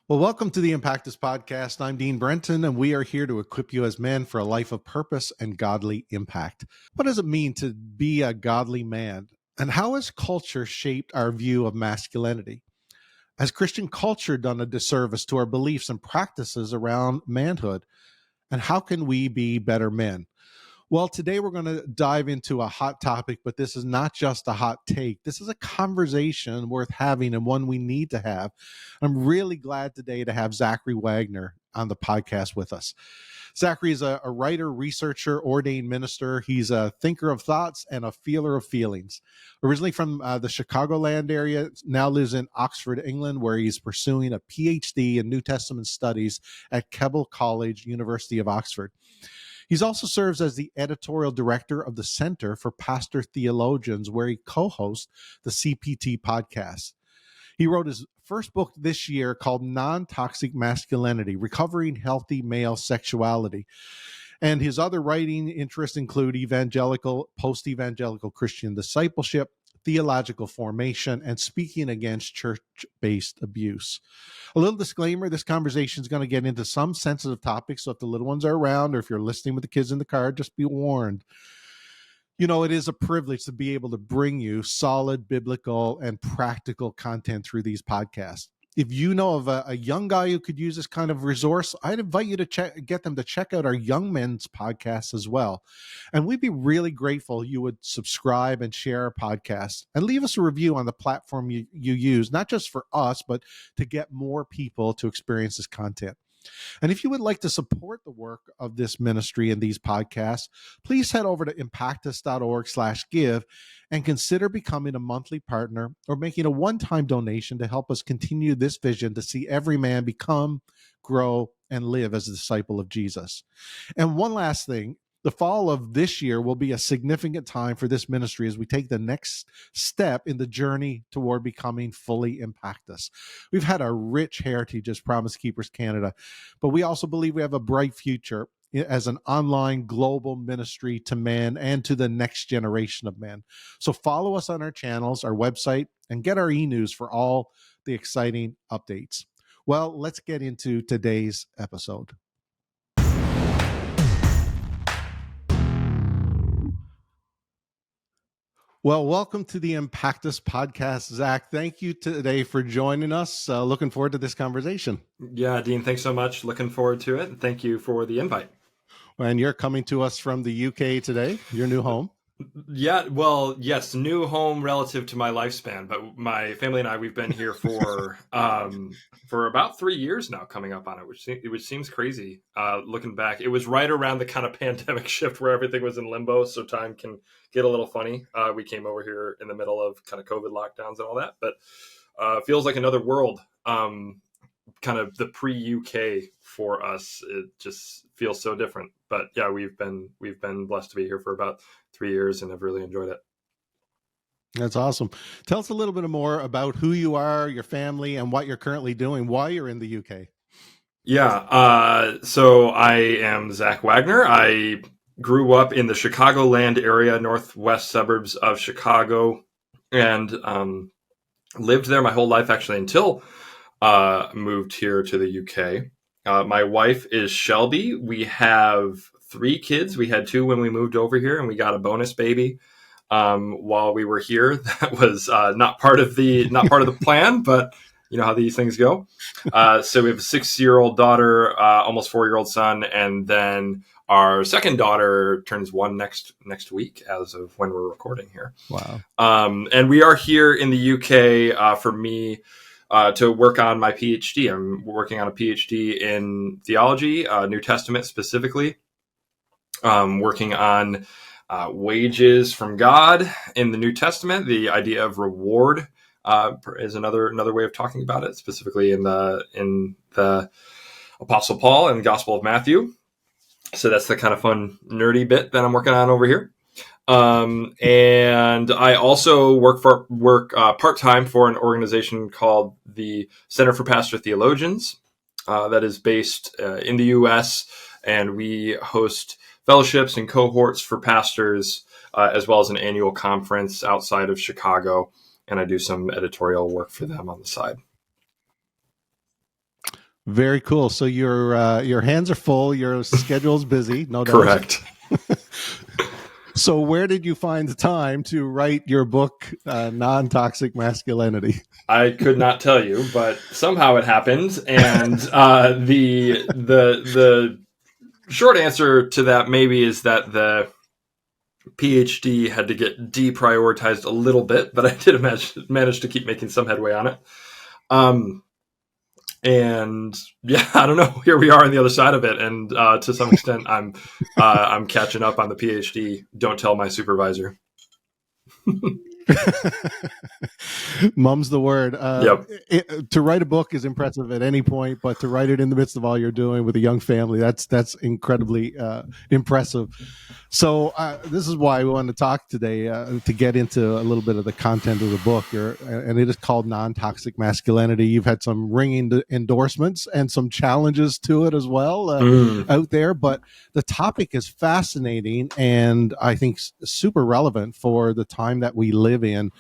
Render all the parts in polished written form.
Well, welcome to the Impactus Podcast. I'm Dean Brenton, and we are here to equip you as men for a life of purpose and godly impact. What does it mean to be a godly man? And how has culture shaped our view of masculinity? Has Christian culture done a disservice to our beliefs and practices around manhood? And how can we be better men? Well, today we're going to dive into a hot topic, but this is not just a hot take. This is a conversation worth having and one we need to have. I'm really glad today to have Zachary Wagner on the podcast with us. Zachary is a writer, researcher, ordained minister. He's a thinker of thoughts and a feeler of feelings. Originally from the Chicagoland area, now lives in Oxford, England, where he's pursuing a PhD in New Testament studies at Keble College, University of Oxford. He also serves as the editorial director of the Center for Pastoral Theologians, where he co-hosts the CPT Podcast. He wrote his first book this year called Non-Toxic Masculinity, Recovering Healthy Male Sexuality. And his other writing interests include evangelical, post-evangelical Christian discipleship, theological formation, and speaking against church-based abuse. A little disclaimer, this conversation is going to get into some sensitive topics, so if the little ones are around or if you're listening with the kids in the car, just be warned. You know, it is a privilege to be able to bring you solid biblical and practical content through these podcasts. If you know of a young guy who could use this kind of resource, I'd invite you to get them to check out our Young Men's podcast as well. And we'd be really grateful you would subscribe and share our podcast and leave us a review on the platform you use, not just for us, but to get more people to experience this content. And if you would like to support the work of this ministry and these podcasts, please head over to impactus.org/give and consider becoming a monthly partner or making a one-time donation to help us continue this vision to see every man become, grow, and live as a disciple of Jesus. And one last thing. The fall of this year will be a significant time for this ministry as we take the next step in the journey toward becoming fully Impactus. We've had a rich heritage as Promise Keepers Canada, but we also believe we have a bright future as an online global ministry to men and to the next generation of men. So follow us on our channels, our website, and get our e-news for all the exciting updates. Well, let's get into today's episode. Well, welcome to the Impactus Podcast, Zach. Thank you today for joining us. Looking forward to this conversation. Yeah, Dean, thanks so much. Looking forward to it. Thank you for the invite. And you're coming to us from the UK today, your new home. Yeah, well, yes, new home relative to my lifespan, but my family and I, we've been here for about 3 years now, coming up on it, which seems crazy. Looking back, it was right around the kind of pandemic shift where everything was in limbo, so time can get a little funny. We came over here in the middle of kind of COVID lockdowns and all that, but feels like another world. Kind of the pre-UK for us. It just feels so different. But yeah, we've been blessed to be here for about 3 years and have really enjoyed it. That's awesome. Tell us a little bit more about who you are, your family, and what you're currently doing while you're in the UK. Yeah, so I am Zach Wagner. I grew up in the Chicagoland area, northwest suburbs of Chicago, and lived there my whole life, actually, until moved here to the UK. My wife is Shelby. We have 3 kids. We had 2 when we moved over here, and we got a bonus baby while we were here. That was not part of the plan, but you know how these things go. So we have a 6-year-old daughter, almost 4-year-old son, and then our second daughter turns 1 next week as of when we're recording here. Wow. And we are here in the UK for me to work on my PhD. I'm working on a PhD in theology, New Testament specifically, working on wages from God in the New Testament. The idea of reward is another way of talking about it, specifically in the Apostle Paul and the Gospel of Matthew. So that's the kind of fun, nerdy bit that I'm working on over here. And I also work part-time for an organization called the Center for Pastoral Theologians that is based in the U.S., and we host fellowships and cohorts for pastors, as well as an annual conference outside of Chicago, and I do some editorial work for them on the side. Very cool. So your hands are full. Your schedule's busy. No doubt. Correct. So where did you find the time to write your book, Non-Toxic Masculinity? I could not tell you, but somehow it happened. And the short answer to that maybe is that the PhD had to get deprioritized a little bit, but I did manage to keep making some headway on it. And yeah, I don't know. Here we are on the other side of it, and to some extent, I'm catching up on the PhD. Don't tell my supervisor. Mum's the word. Yep. To write a book is impressive at any point, but to write it in the midst of all you're doing with a young family, that's incredibly impressive. So this is why we want to talk today, to get into a little bit of the content of the book. And it is called Non-Toxic Masculinity. You've had some ringing endorsements and some challenges to it as well out there, but the topic is fascinating and I think super relevant for the time that we live in.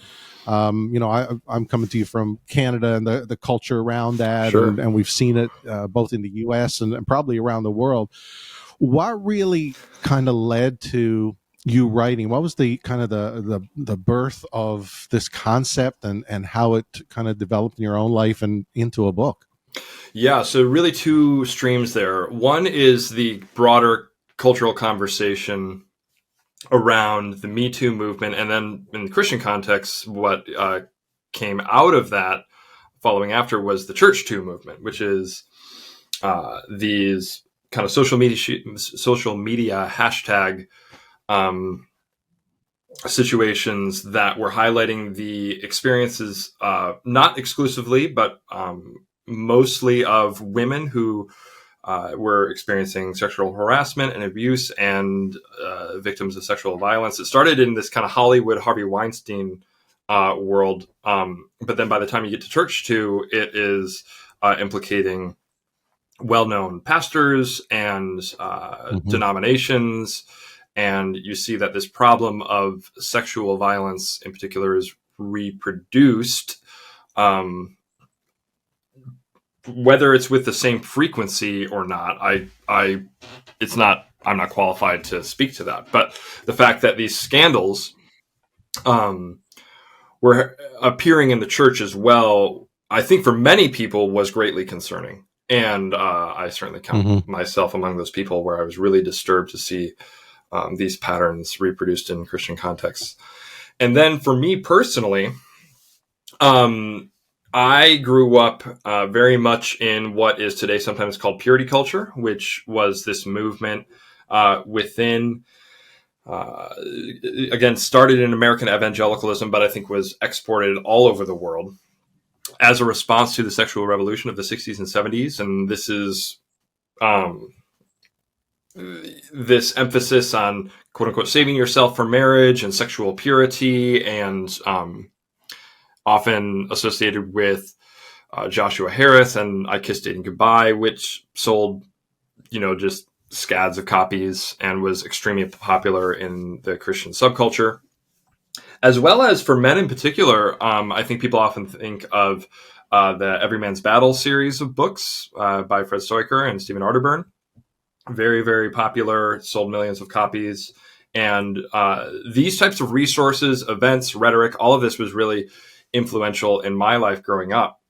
I'm coming to you from Canada and the culture around that, Sure. and we've seen it both in the U.S. and probably around the world. What really kind of led to you writing? What was the kind of the birth of this concept and how it kind of developed in your own life and into a book? Yeah, so really two streams there. One is the broader cultural conversation around the Me Too movement, and then in the Christian context, what came out of that following after was the Church Too movement, which is these kind of social media hashtag situations that were highlighting the experiences, not exclusively, but mostly of women who were experiencing sexual harassment and abuse and victims of sexual violence. It started in this kind of Hollywood Harvey Weinstein world, but then by the time you get to Church Too, it is implicating well-known pastors and denominations, and you see that this problem of sexual violence in particular is reproduced, whether it's with the same frequency or not. I'm not qualified to speak to that, but the fact that these scandals were appearing in the church as well, I think for many people was greatly concerning. And I certainly count myself among those people where I was really disturbed to see these patterns reproduced in Christian contexts. And then for me personally, I grew up very much in what is today sometimes called purity culture, which was this movement within, again, started in American evangelicalism, but I think was exported all over the world as a response to the sexual revolution of the 60s and 70s. And this is this emphasis on, quote unquote, saving yourself for marriage and sexual purity, and often associated with Joshua Harris and I Kissed Dating Goodbye, which sold, just scads of copies and was extremely popular in the Christian subculture. As well as for men in particular, I think people often think of the Every Man's Battle series of books by Fred Stoiker and Stephen Arterburn. Very, very popular, sold millions of copies. And these types of resources, events, rhetoric, all of this was really influential in my life growing up.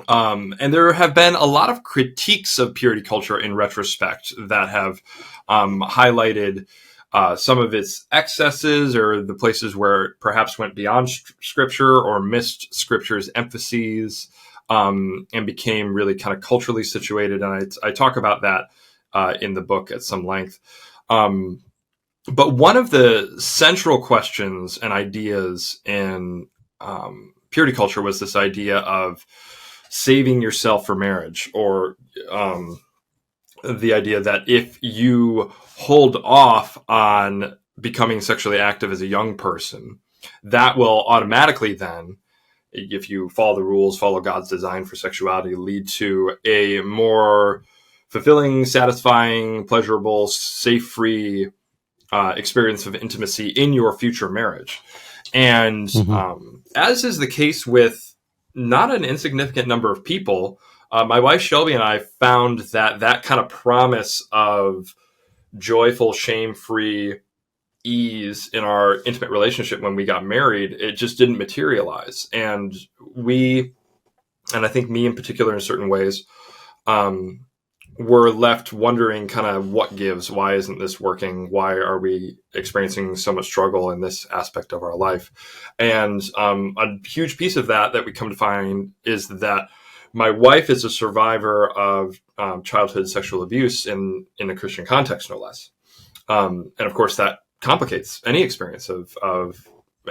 And there have been a lot of critiques of purity culture in retrospect that have highlighted some of its excesses or the places where it perhaps went beyond scripture or missed scripture's emphases, and became really kind of culturally situated. And I talk about that in the book at some length. But one of the central questions and ideas in purity culture was this idea of saving yourself for marriage, or the idea that if you hold off on becoming sexually active as a young person, that will automatically then, if you follow the rules, follow God's design for sexuality, lead to a more fulfilling, satisfying, pleasurable, safe, free experience of intimacy in your future marriage. And as is the case with not an insignificant number of people, my wife Shelby and I found that kind of promise of joyful, shame-free ease in our intimate relationship when we got married, it just didn't materialize. And I think me in particular in certain ways, were left wondering kind of what gives, why isn't this working? Why are we experiencing so much struggle in this aspect of our life? And a huge piece of that we come to find is that my wife is a survivor of childhood sexual abuse in a Christian context, no less. And of course, that complicates any experience of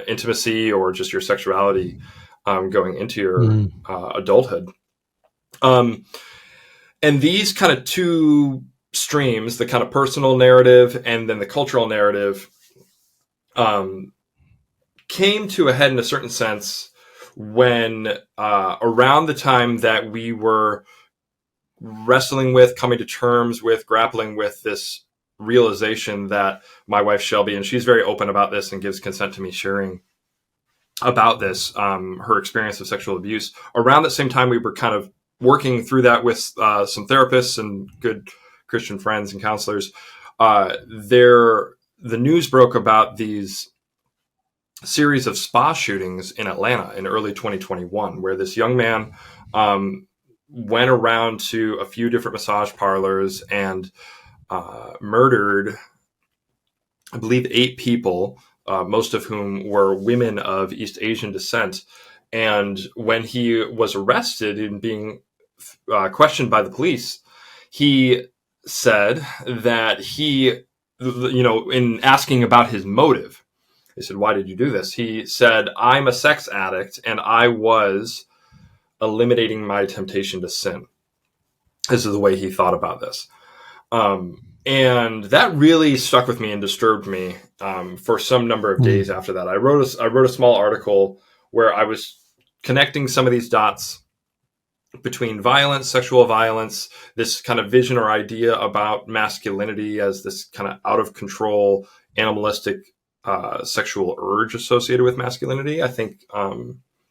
intimacy or just your sexuality going into your adulthood. And these kind of two streams, the kind of personal narrative and then the cultural narrative, came to a head in a certain sense when around the time that we were wrestling with, coming to terms with, grappling with this realization that my wife Shelby, and she's very open about this and gives consent to me sharing about this, her experience of sexual abuse. Around the same time, we were kind of working through that with some therapists and good Christian friends and counselors. The news broke about these series of spa shootings in Atlanta in early 2021, where this young man went around to a few different massage parlors and murdered, I believe, 8 people, most of whom were women of East Asian descent. And when he was arrested and being questioned by the police, he said that he, in asking about his motive, they said, "Why did you do this?" He said, "I'm a sex addict and I was eliminating my temptation to sin." This is the way he thought about this. And that really stuck with me and disturbed me for some number of days after that. I wrote a small article where I was connecting some of these dots between violence, sexual violence, this kind of vision or idea about masculinity as this kind of out of control, animalistic sexual urge associated with masculinity. I think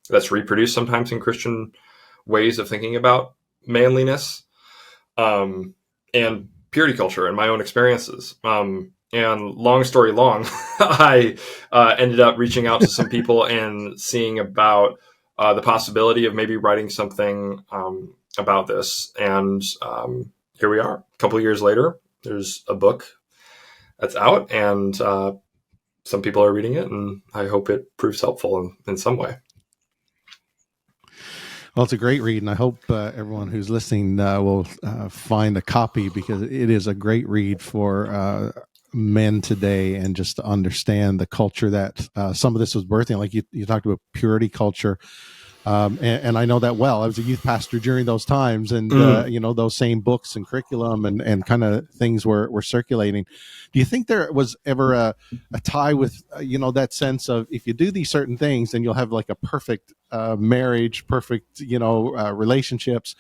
that's reproduced sometimes in Christian ways of thinking about manliness, and purity culture and my own experiences. And long story long, I ended up reaching out to some people and seeing about the possibility of maybe writing something about this. And here we are. A couple of years later, there's a book that's out, and some people are reading it, and I hope it proves helpful in some way. Well, it's a great read, and I hope everyone who's listening will find a copy, because it is a great read for men today, and just to understand the culture that some of this was birthing. Like you talked about purity culture, and I know that well. I was a youth pastor during those times, and those same books and curriculum and kind of things were circulating. Do you think there was ever a tie with that sense of, if you do these certain things, then you'll have like a perfect marriage, perfect relationships?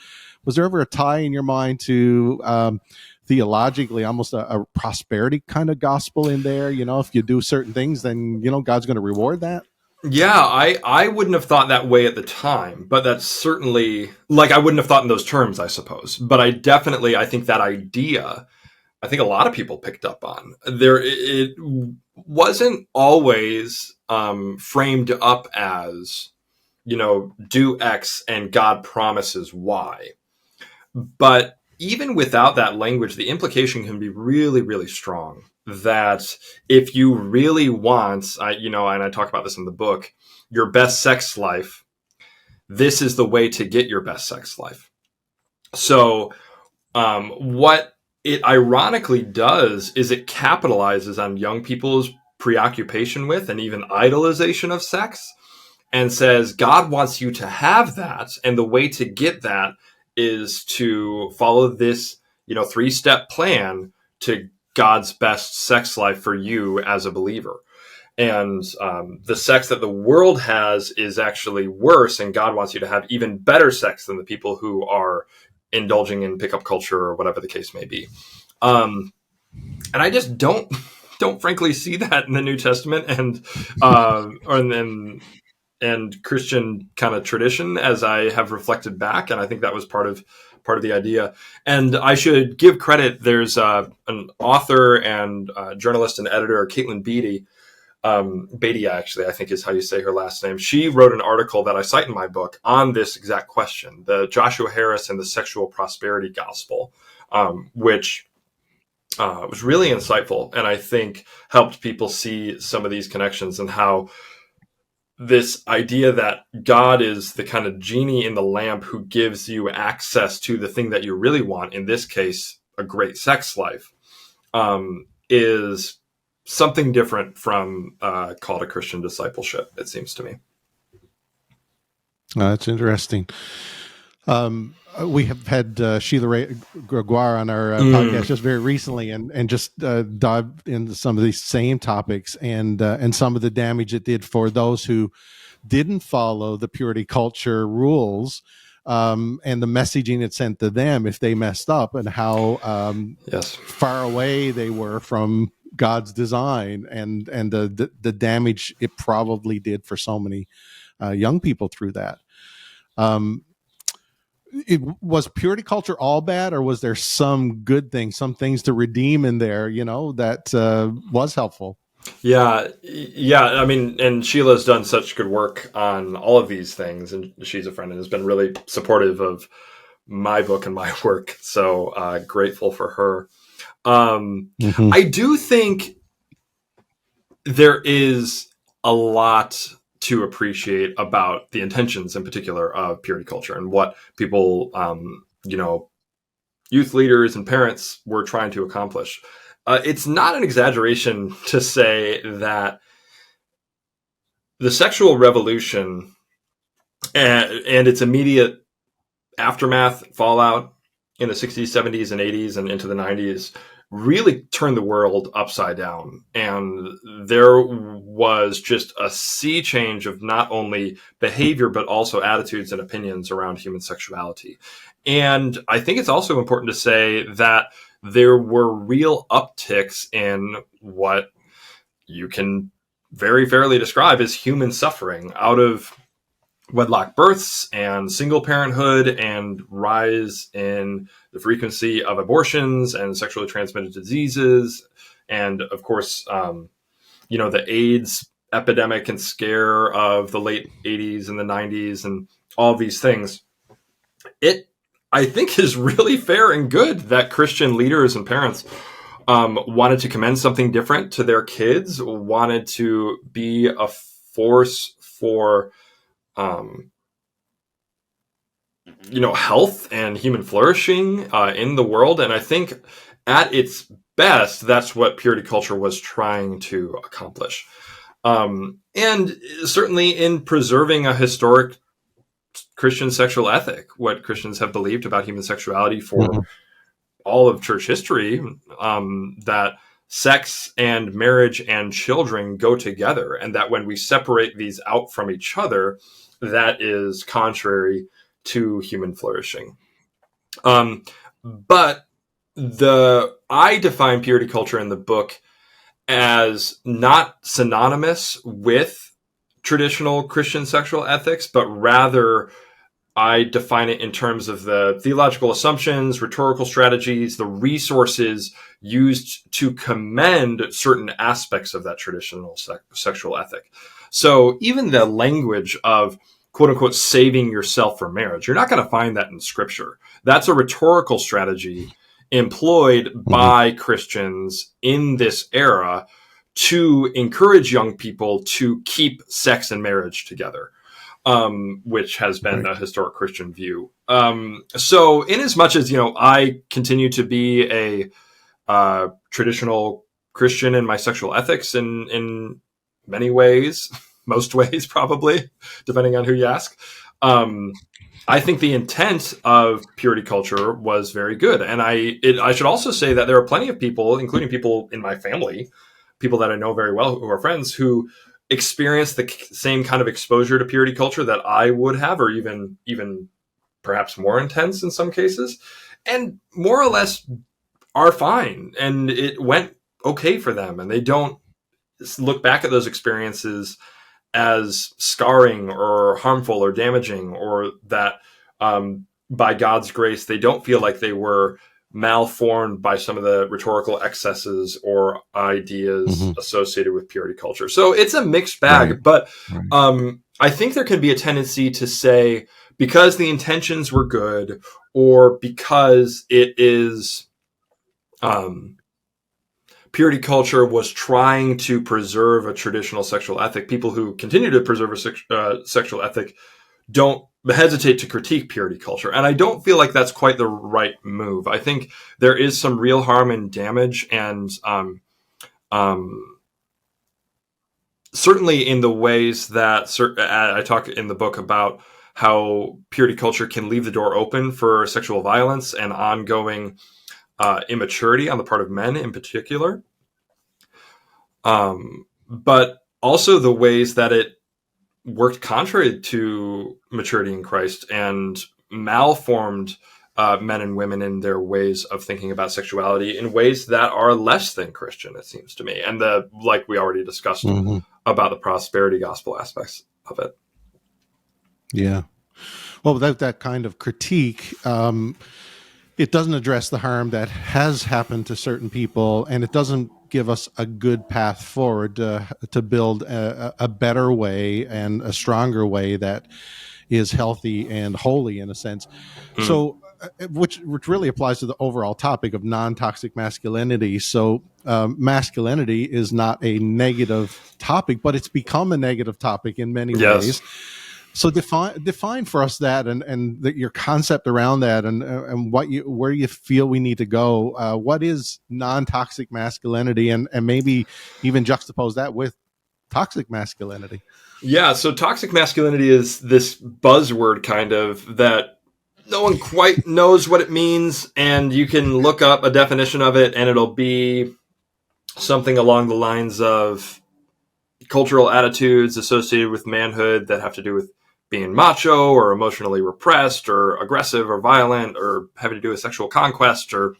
Was there ever a tie in your mind to theologically almost a prosperity kind of gospel in there? If you do certain things, then God's going to reward that? Yeah, I wouldn't have thought that way at the time, but that's certainly, like, I wouldn't have thought in those terms, I suppose. But I think that idea, I think a lot of people picked up on. It wasn't always framed up as, do X and God promises Y. But even without that language, the implication can be really, really strong. That if you really want, and I talk about this in the book, your best sex life, this is the way to get your best sex life. So what it ironically does is it capitalizes on young people's preoccupation with and even idolization of sex, and says God wants you to have that, and the way to get that is to follow this 3-step plan to God's best sex life for you as a believer. And the sex that the world has is actually worse, and God wants you to have even better sex than the people who are indulging in pickup culture or whatever the case may be. And I just don't frankly see that in the New Testament, and and Christian kind of tradition as I have reflected back, and I think that was part of the idea. And I should give credit. There's an author and journalist and editor, Caitlin Beatty. Beatty, actually, I think is how you say her last name. She wrote an article that I cite in my book on this exact question, the Joshua Harris and the Sexual Prosperity Gospel, which was really insightful, and I think helped people see some of these connections and how this idea that God is the kind of genie in the lamp who gives you access to the thing that you really want, in this case, a great sex life, is something different from call to Christian discipleship, it seems to me. That's interesting. We have had Sheila Gregoire on our podcast just very recently, and just dived into some of these same topics and some of the damage it did for those who didn't follow the purity culture rules, and the messaging it sent to them if they messed up, and how far away they were from God's design, and the damage it probably did for so many young people through that. Was purity culture all bad, or was there some good things, some things to redeem in there, that was helpful? Yeah. I mean, and Sheila's done such good work on all of these things, and she's a friend and has been really supportive of my book and my work. So grateful for her. I do think there is a lot to appreciate about the intentions in particular of purity culture and what people, youth leaders and parents were trying to accomplish. It's not an exaggeration to say that the sexual revolution and its immediate aftermath, fallout in the 60s, 70s, and 80s and into the 90s really turned the world upside down. And there was just a sea change of not only behavior, but also attitudes and opinions around human sexuality. And I think it's also important to say that there were real upticks in what you can very fairly describe as human suffering out of wedlock births and single parenthood, and rise in the frequency of abortions and sexually transmitted diseases. And of course, the AIDS epidemic and scare of the late 80s and the 90s and all these things. It, I think, is really fair and good that Christian leaders and parents wanted to commend something different to their kids, wanted to be a force for health and human flourishing in the world. And I think at its best, that's what purity culture was trying to accomplish. And certainly in preserving a historic Christian sexual ethic, what Christians have believed about human sexuality for all of church history, that sex and marriage and children go together, and that when we separate these out from each other, that is contrary to human flourishing. But I define purity culture in the book as not synonymous with traditional Christian sexual ethics, but rather I define it in terms of the theological assumptions, rhetorical strategies, the resources used to commend certain aspects of that traditional sexual ethic. So even the language of quote unquote saving yourself for marriage, you're not going to find that in Scripture. That's a rhetorical strategy employed by Christians in this era to encourage young people to keep sex and marriage together, which has been a historic Christian view. So in as much as, I continue to be a traditional Christian in my sexual ethics in many ways, most ways probably, depending on who you ask, I think the intent of purity culture was very good. And I should also say that there are plenty of people, including people in my family, people that I know very well who are friends, who experience the same kind of exposure to purity culture that I would have, or even perhaps more intense in some cases, and more or less are fine. And it went okay for them. And they don't look back at those experiences as scarring or harmful or damaging, or that by God's grace, they don't feel like they were malformed by some of the rhetorical excesses or ideas associated with purity culture. So it's a mixed bag, Right. but Right. I think there can be a tendency to say, because the intentions were good, or because it is purity culture was trying to preserve a traditional sexual ethic, people who continue to preserve a sexual ethic don't hesitate to critique purity culture. And I don't feel like that's quite the right move. I think there is some real harm and damage, and certainly in the ways that I talk in the book about how purity culture can leave the door open for sexual violence and ongoing immaturity on the part of men in particular. But also the ways that it worked contrary to maturity in Christ and malformed men and women in their ways of thinking about sexuality in ways that are less than Christian, it seems to me. And like we already discussed about the prosperity gospel aspects of it. Yeah. Well, without that kind of critique, it doesn't address the harm that has happened to certain people, and it doesn't give us a good path forward to build a better way and a stronger way that is healthy and holy in a sense. So, which really applies to the overall topic of non-toxic masculinity. So, masculinity is not a negative topic, but it's become a negative topic in many ways. So define for us that and your concept around that and where you feel we need to go. What is non-toxic masculinity, and maybe even juxtapose that with toxic masculinity? Yeah, so toxic masculinity is this buzzword kind of that no one quite knows what it means, and you can look up a definition of it and it'll be something along the lines of cultural attitudes associated with manhood that have to do with being macho or emotionally repressed or aggressive or violent or having to do with sexual conquest or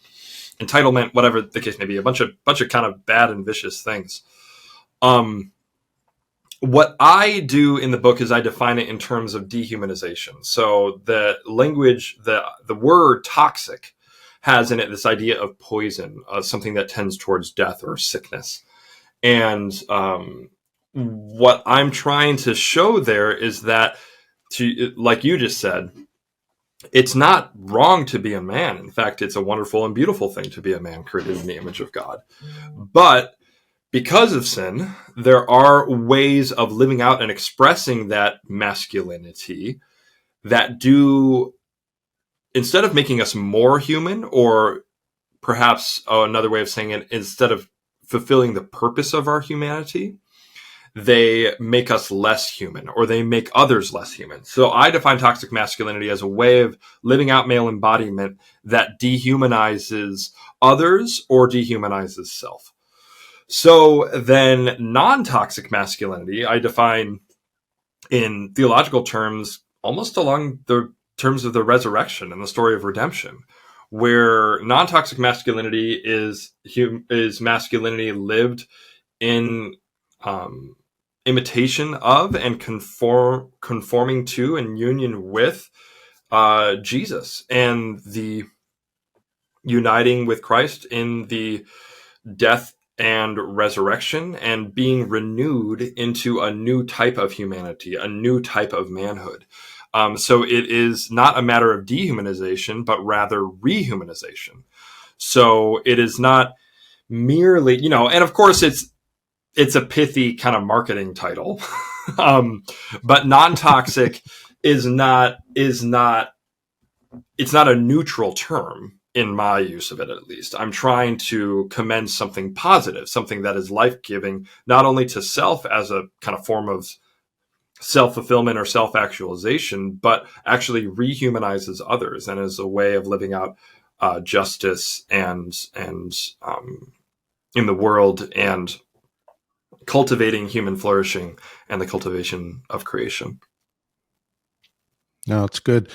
entitlement, whatever the case may be, a bunch of kind of bad and vicious things. What I do in the book is I define it in terms of dehumanization. So the language, the word toxic has in it this idea of poison, something that tends towards death or sickness. And what I'm trying to show there is that, like you just said, it's not wrong to be a man. In fact, it's a wonderful and beautiful thing to be a man created in the image of God. But because of sin, there are ways of living out and expressing that masculinity that do, instead of making us more human, or perhaps another way of saying it, instead of fulfilling the purpose of our humanity, they make us less human, or they make others less human. So I define toxic masculinity as a way of living out male embodiment that dehumanizes others or dehumanizes self. So then non-toxic masculinity, I define in theological terms, almost along the terms of the resurrection and the story of redemption, where non-toxic masculinity is masculinity lived in imitation of and conforming to and union with Jesus, and the uniting with Christ in the death and resurrection, and being renewed into a new type of humanity, a new type of manhood. So it is not a matter of dehumanization, but rather rehumanization. So it is not merely, and of course it's a pithy kind of marketing title. But non-toxic is not, it's not a neutral term in my use of it, at least. I'm trying to commend something positive, something that is life-giving, not only to self as a kind of form of self-fulfillment or self-actualization, but actually rehumanizes others and is a way of living out justice and in the world, and cultivating human flourishing and the cultivation of creation. No, it's good.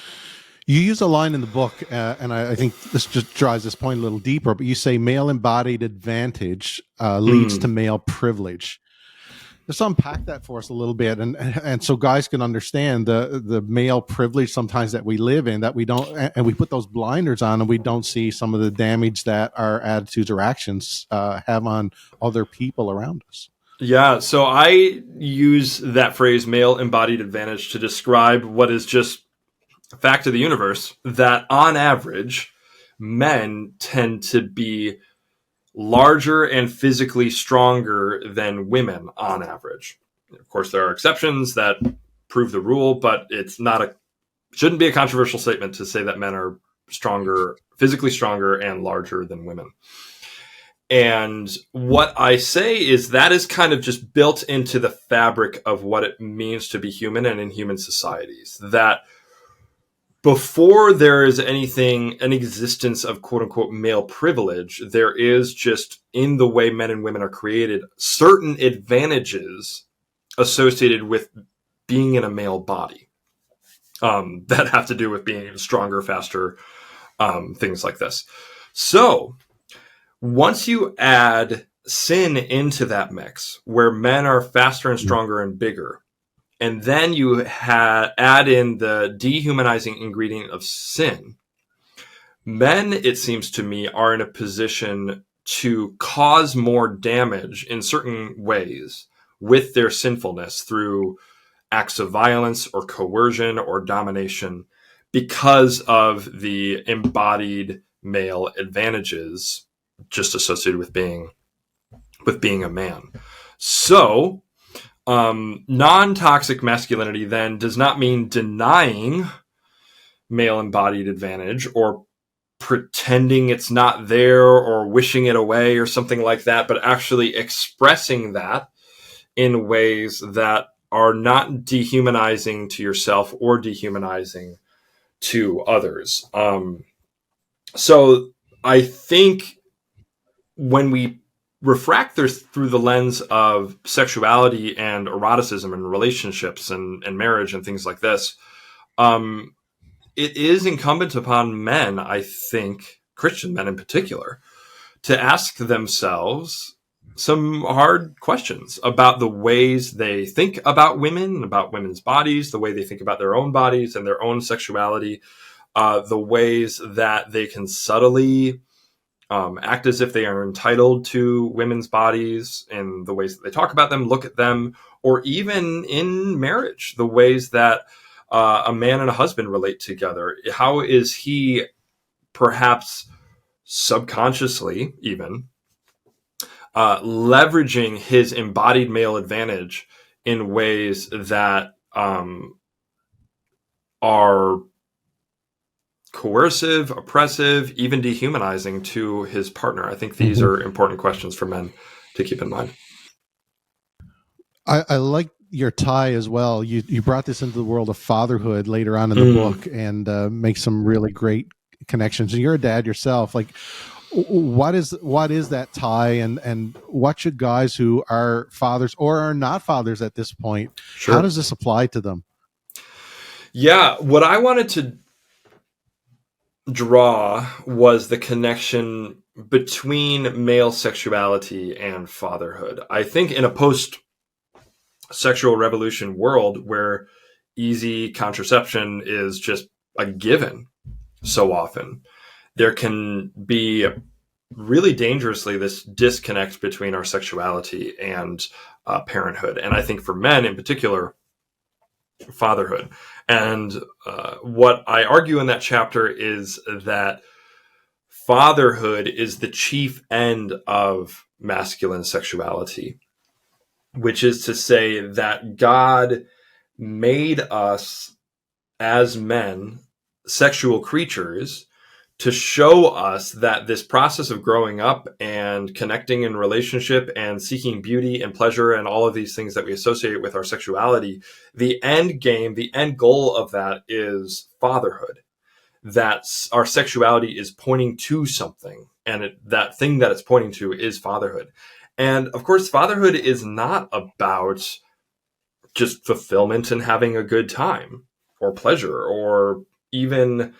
You use a line in the book, and I think this just drives this point a little deeper, but you say male embodied advantage leads to male privilege. Just unpack that for us a little bit, and so guys can understand the male privilege sometimes that we live in, that we don't, and we put those blinders on and we don't see some of the damage that our attitudes or actions have on other people around us. Yeah, so I use that phrase male embodied advantage to describe what is just a fact of the universe, that on average, men tend to be larger and physically stronger than women on average. Of course, there are exceptions that prove the rule, but shouldn't be a controversial statement to say that men are physically stronger and larger than women. And what I say is that is kind of just built into the fabric of what it means to be human and in human societies, that before there is an existence of quote unquote male privilege, there is just, in the way men and women are created, certain advantages associated with being in a male body that have to do with being stronger, faster, things like this. So once you add sin into that mix, where men are faster and stronger and bigger, and then you add in the dehumanizing ingredient of sin, men, it seems to me, are in a position to cause more damage in certain ways with their sinfulness through acts of violence or coercion or domination because of the embodied male advantages just associated with being a man. So non-toxic masculinity then does not mean denying male embodied advantage or pretending it's not there or wishing it away or something like that, but actually expressing that in ways that are not dehumanizing to yourself or dehumanizing to others. So I think when we refract through the lens of sexuality and eroticism and relationships and marriage and things like this, it is incumbent upon men, I think, Christian men in particular, to ask themselves some hard questions about the ways they think about women, about women's bodies, the way they think about their own bodies and their own sexuality, the ways that they can subtly act as if they are entitled to women's bodies and the ways that they talk about them, look at them, or even in marriage, the ways that a man and a husband relate together. How is he perhaps subconsciously even leveraging his embodied male advantage in ways that are coercive, oppressive, even dehumanizing to his partner? I think these are important questions for men to keep in mind. I like your tie as well. You brought this into the world of fatherhood later on in the book, and make some really great connections. And you're a dad yourself. Like, what is that tie, and what should guys who are fathers or are not fathers at this point, Sure. How does this apply to them? Yeah, what I wanted to draw was the connection between male sexuality and fatherhood. I think in a post-sexual revolution world where easy contraception is just a given so often, there can be really dangerously this disconnect between our sexuality and parenthood. And I think for men in particular, fatherhood. And what I argue in that chapter is that fatherhood is the chief end of masculine sexuality, which is to say that God made us as men sexual creatures to show us that this process of growing up and connecting in relationship and seeking beauty and pleasure and all of these things that we associate with our sexuality, the end game, the end goal of that is fatherhood. That our sexuality is pointing to something, and that thing that it's pointing to is fatherhood. And of course, fatherhood is not about just fulfillment and having a good time or pleasure or even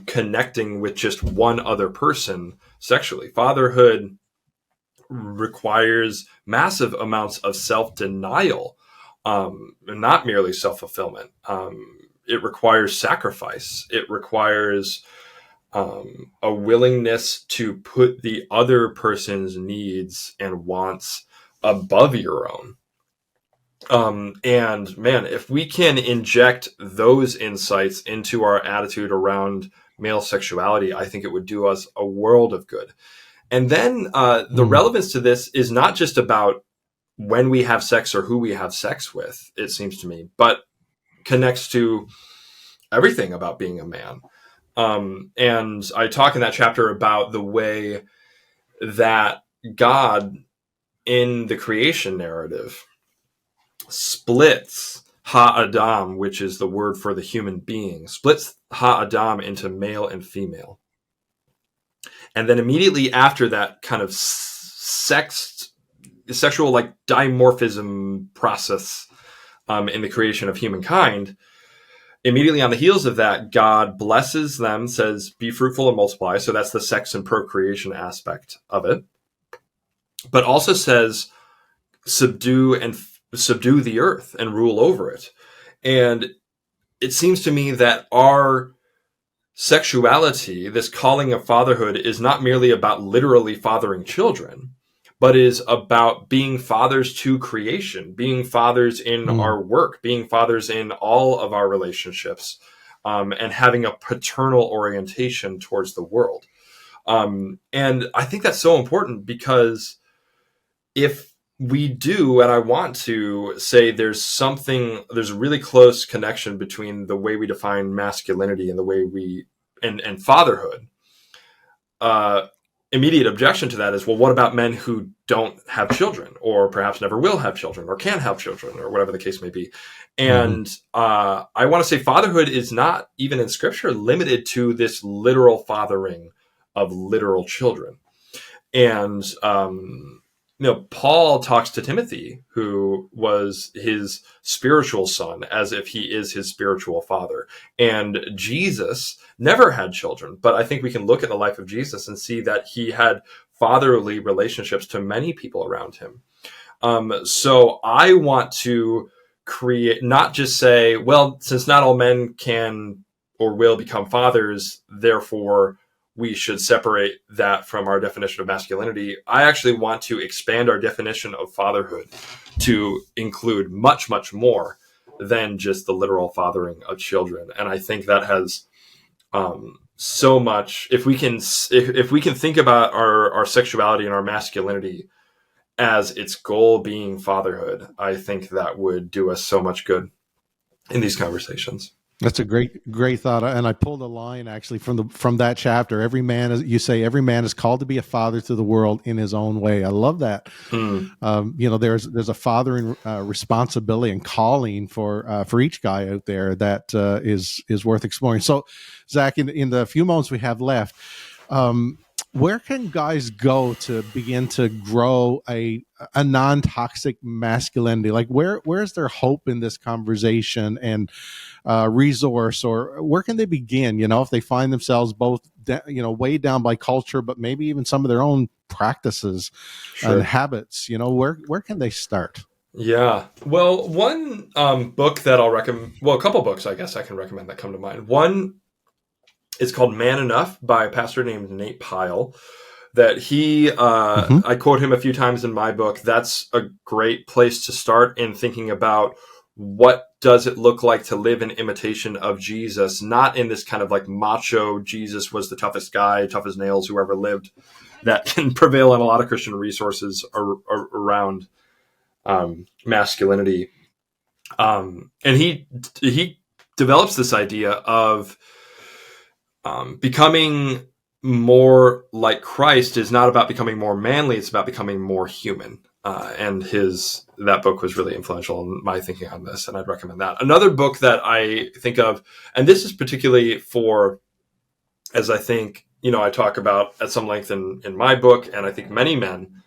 connecting with just one other person sexually. Fatherhood requires massive amounts of self-denial, not merely self-fulfillment. It requires sacrifice. It requires a willingness to put the other person's needs and wants above your own. And man, if we can inject those insights into our attitude around male sexuality, I think it would do us a world of good. And then the relevance to this is not just about when we have sex or who we have sex with, it seems to me, but connects to everything about being a man. And I talk in that chapter about the way that God in the creation narrative splits Ha-Adam, which is the word for the human being, splits Ha-Adam into male and female. And then immediately after that kind of sexual like dimorphism process in the creation of humankind, immediately on the heels of that, God blesses them, says, be fruitful and multiply. So that's the sex and procreation aspect of it. But also says, subdue the earth and rule over it. And it seems to me that our sexuality, this calling of fatherhood, is not merely about literally fathering children, but is about being fathers to creation, being fathers in our work, being fathers in all of our relationships, and having a paternal orientation towards the world. And I think that's so important, because if we do, and I want to say there's a really close connection between the way we define masculinity and the way and fatherhood. Immediate objection to that is, well, what about men who don't have children, or perhaps never will have children, or can't have children, or whatever the case may be? And I want to say fatherhood is not, even in scripture, limited to this literal fathering of literal children. And Paul talks to Timothy, who was his spiritual son, as if he is his spiritual father. And Jesus never had children, but I think we can look at the life of Jesus and see that he had fatherly relationships to many people around him. So I want to create, not just say, well, since not all men can or will become fathers, therefore we should separate that from our definition of masculinity. I actually want to expand our definition of fatherhood to include much, much more than just the literal fathering of children. And I think that has so much, if we can think about our sexuality and our masculinity as its goal being fatherhood, I think that would do us so much good in these conversations. That's a great thought, and I pulled a line actually from that chapter. Every man is called to be a father to the world in his own way. I love that. There's a fathering responsibility and calling for each guy out there that is worth exploring. So, Zach, in the few moments we have left, where can guys go to begin to grow a non-toxic masculinity? Like where's their hope in this conversation and resource, or where can they begin? If they find themselves both weighed down by culture, but maybe even some of their own practices and habits. Where can they start? Yeah. Well, one book that I'll recommend. Well, a couple books I guess I can recommend that come to mind. One, it's called Man Enough by a pastor named Nate Pyle. That I quote him a few times in my book. That's a great place to start in thinking about what does it look like to live in imitation of Jesus, not in this kind of like macho, Jesus was the toughest guy, tough as nails, who ever lived, that can prevail in a lot of Christian resources around masculinity. And he develops this idea of becoming more like Christ is not about becoming more manly, it's about becoming more human. And that book was really influential in my thinking on this, and I'd recommend that. Another book that I think of, and this is particularly for, as I think, I talk about at some length in my book, and I think many men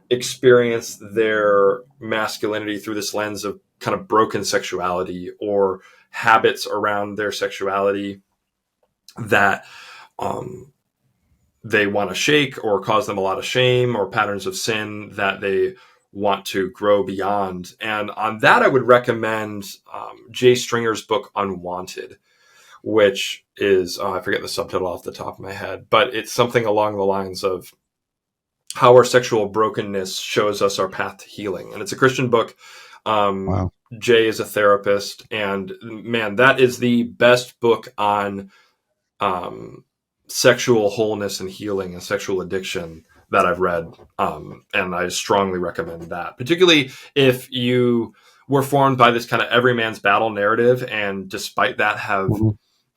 experience their masculinity through this lens of kind of broken sexuality or habits around their sexuality that they want to shake or cause them a lot of shame, or patterns of sin that they want to grow beyond. And on that, I would recommend Jay Stringer's book, Unwanted, which is, I forget the subtitle off the top of my head, but it's something along the lines of how our sexual brokenness shows us our path to healing. And it's a Christian book. Wow. Jay is a therapist, and man, that is the best book on sexual wholeness and healing and sexual addiction that I've read. And I strongly recommend that, particularly if you were formed by this kind of every man's battle narrative, and despite that have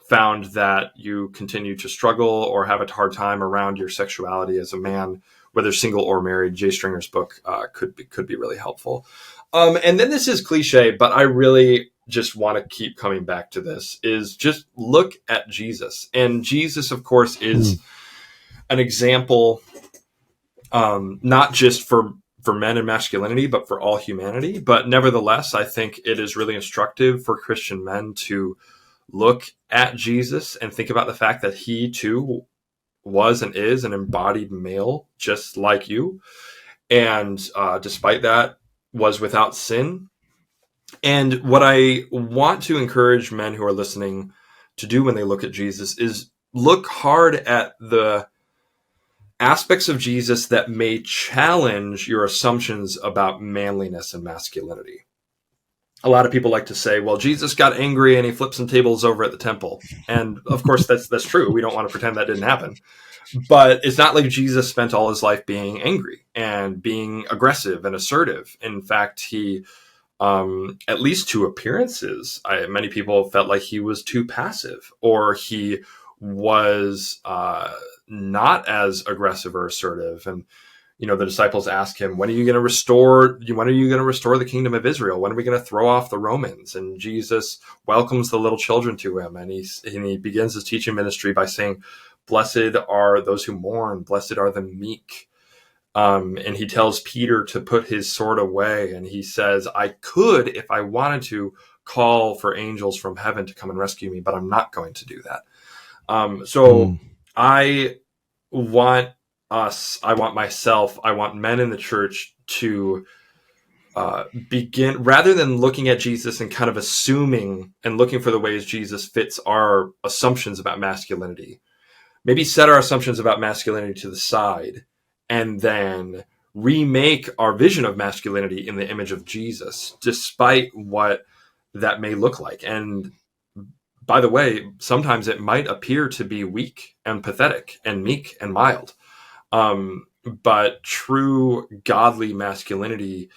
found that you continue to struggle or have a hard time around your sexuality as a man, whether single or married. Jay Stringer's book could be really helpful. And then this is cliche, but I really just want to keep coming back to this, is just look at Jesus. And Jesus, of course, is an example, not just for men and masculinity, but for all humanity. But nevertheless, I think it is really instructive for Christian men to look at Jesus and think about the fact that he too was and is an embodied male, just like you. And despite that, was without sin. And what I want to encourage men who are listening to do when they look at Jesus is look hard at the aspects of Jesus that may challenge your assumptions about manliness and masculinity. A lot of people like to say, well, Jesus got angry and he flipped some tables over at the temple. And of course, that's true. We don't want to pretend that didn't happen. But it's not like Jesus spent all his life being angry and being aggressive and assertive. In fact, he, at least to appearances, many people felt like he was too passive, or he was not as aggressive or assertive. And the disciples ask him, when are you going to restore the kingdom of Israel? When are we going to throw off the Romans? And Jesus welcomes the little children to him. And he begins his teaching ministry by saying, blessed are those who mourn, blessed are the meek. And he tells Peter to put his sword away. And he says, I could, if I wanted to, call for angels from heaven to come and rescue me, but I'm not going to do that. I want myself, I want men in the church to begin, rather than looking at Jesus and kind of assuming and looking for the ways Jesus fits our assumptions about masculinity, maybe set our assumptions about masculinity to the side and then remake our vision of masculinity in the image of Jesus, despite what that may look like. And by the way, sometimes it might appear to be weak and pathetic and meek and mild. But true godly masculinity,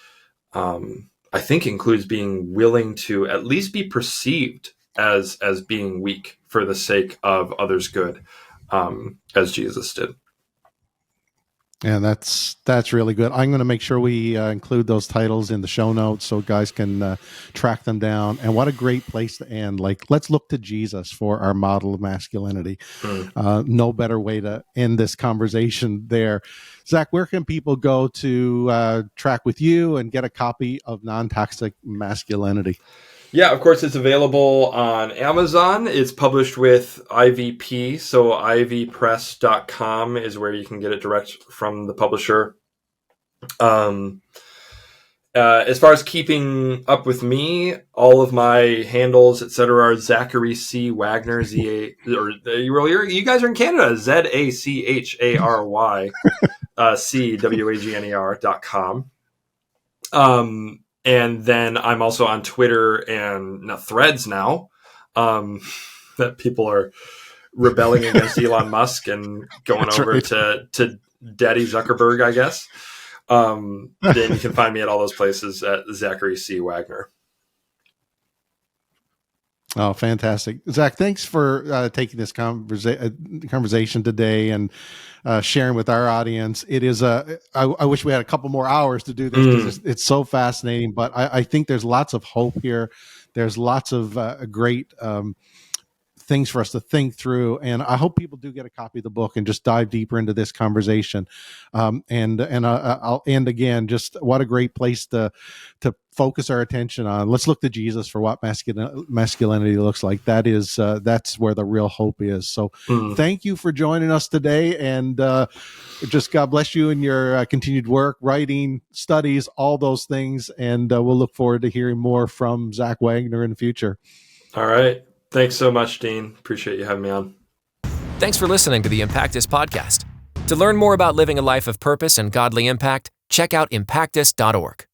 I think, includes being willing to at least be perceived as being weak for the sake of others' good, as Jesus did. And that's really good. I'm going to make sure we include those titles in the show notes so guys can track them down. And what a great place to end. Like, let's look to Jesus for our model of masculinity. No better way to end this conversation there. Zach, where can people go to track with you and get a copy of Non-Toxic Masculinity? Yeah, of course, it's available on Amazon. It's published with IVP, so ivpress.com is where you can get it direct from the publisher. As far as keeping up with me, all of my handles, etc., are Zachary C. Wagner, you guys are in Canada, ZACHARY CWAGNER.com. And then I'm also on Twitter and Threads now, that people are rebelling against Elon Musk and going over to Daddy Zuckerberg, I guess. Then you can find me at all those places at Zachary C. Wagner. Oh, fantastic. Zach, thanks for taking this conversation today and sharing with our audience. It is I wish we had a couple more hours to do this because it's so fascinating, but I think there's lots of hope here. There's lots of great things for us to think through. And I hope people do get a copy of the book and just dive deeper into this conversation. And I'll end again, just what a great place to focus our attention on. Let's look to Jesus for what masculinity looks like. That's where the real hope is. So thank you for joining us today, and just God bless you in your continued work, writing, studies, all those things. And we'll look forward to hearing more from Zach Wagner in the future. All right. Thanks so much, Dean. Appreciate you having me on. Thanks for listening to the Impactus Podcast. To learn more about living a life of purpose and godly impact, check out impactus.org.